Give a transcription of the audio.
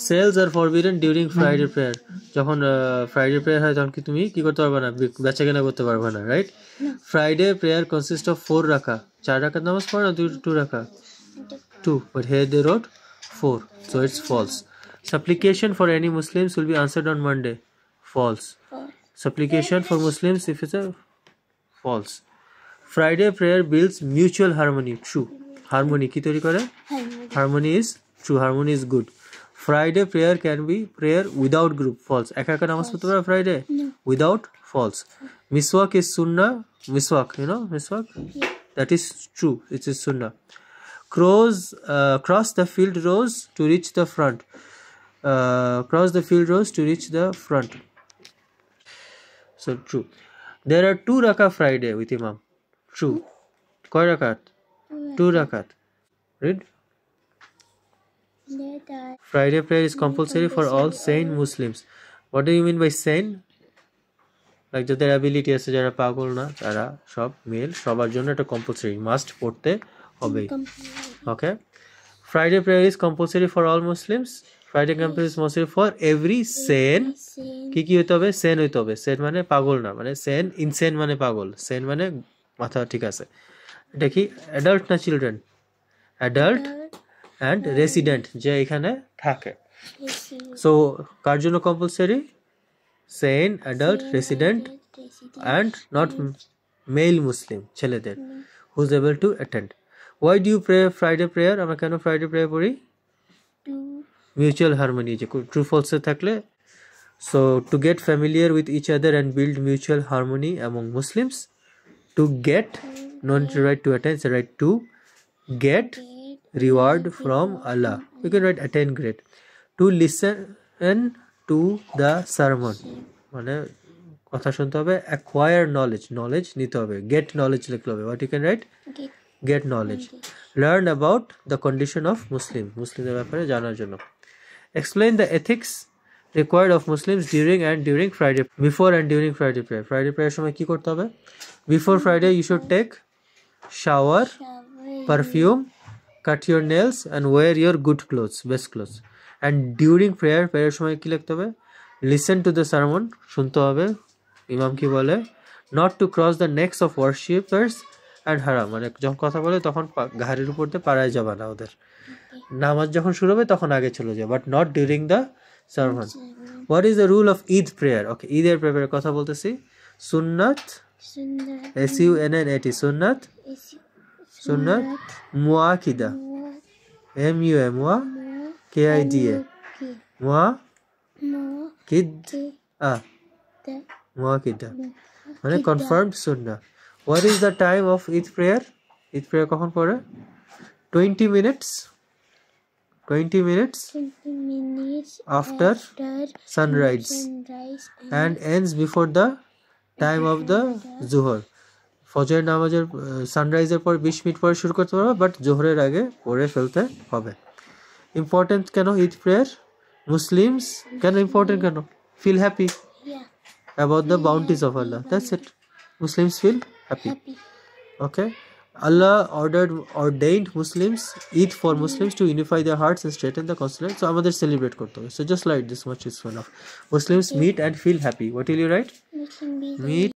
Sales are forbidden during Friday prayer. যখন Friday prayer হয় তখন কি তুমি কি করতে পারবে না, বেচা কেনা করতে পারবে না, right? Friday prayer consist of 4 রাখা। 4 রাকাত নামাজ পড়ে না 2 রাখা? 2, but here they wrote 4, so it's false. Supplication for any Muslims will be answered on Monday. False. Supplication for Muslims if it's a false. Friday prayer builds mutual harmony. True. Harmony ki তৈরি করে? Harmony is true. Harmony is good. Friday prayer can be prayer without group. False. একা একা নামাজ পড়তে পারে Friday? Without? False. Miswak is sunnah. Miswak, you know miswak? That is true. It is sunnah. Crows cross the field rows to reach the front. Cross the field rows to reach the front. So true. There are 2 rakah Friday with Imam. True. Koi rakat? 2 rakat. Read. Friday prayer is compulsory for all sane Muslims. What do you mean by sane? Like যাদের ability আছে, যারা পাগল না, তারা সব mail, সবার জন্য এটা compulsory, must পড়তে হবে। Okay. Friday prayer is compulsory for all Muslims. Friday prayer is compulsory for every sane. কি হইতে হবে? Sane হইতে হবে। Sane মানে পাগল না, মানে sane, insane মানে পাগল, sane মানে মাথা ঠিক আছে। এটা কি adult না children? Adult and resident, যে এখানে থাকে। So কার জন্য compulsory? Sane, adult, resident and not male Muslim, ছেলেদের, who's able to attend. Why do you pray Friday prayer? আমরা কেন Friday prayer পড়ি? Mutual harmony, যে true false থাকলে, so to get familiar with each other and build mutual harmony among Muslims. To get, not to write to attain, so write to get reward from Allah. You can write attain great. To listen to the sermon, মানে কথা শুনতে হবে, acquire knowledge নিতে হবে, get knowledge লিখতে হবে। What you can write? Get knowledge. Learn about the condition of মুসলিমদের ব্যাপারে জানার জন্য। Explain the ethics required of Muslims during Friday, before and during Friday prayer. Friday prayer সময় কি করতে হবে? Before Friday you should take shower, perfume, cut your nails and wear your good clothes, best clothes. And during prayer সময় কি লিখতে হবে? Listen to the sermon, শুনতে হবে ইমাম কি বলে। Not to cross the necks of worshippers and haram, মানে যখন কথা বলে তখন ঘাড়ের উপর দিয়ে পাড়ায় যাবে না ওদের। নামাজ যখন শুরু হবে তখন আগে চলে যাবে, but not during the sermon. What is the rule of Eid prayer? Okay, ঈদের প্রেয়ারের কথা বলতেছি। সুন্নাত, SUNNAT, সুন্নাত মুআকিদা, MUA, KIDA, মুআকিদা মানে confirmed sunnah. What is the time of Eid prayer? Eid prayer কখন পড়ে? 20 minutes after sunrise and ends before the time of the Zuhur. ফজর নামাজের সানরাইজের পর 20 মিনিট পরে শুরু করতে পারবে, বাট জোহরের আগে পড়ে ফেলতে হবে। ইম্পর্টেন্ট কেন ঈদ প্রেয়ার? মুসলিমস কেন ইম্পর্টেন্ট কেন? Feel happy about the bounties of Allah. That's it. Muslims feel happy. Okay. Allah ordained Muslims, Eid for Muslims to unify their hearts and straighten the consonants. So আমাদের celebrate করতে হবে. So just like this much is enough. Muslims meet and feel happy. What will you write? Meet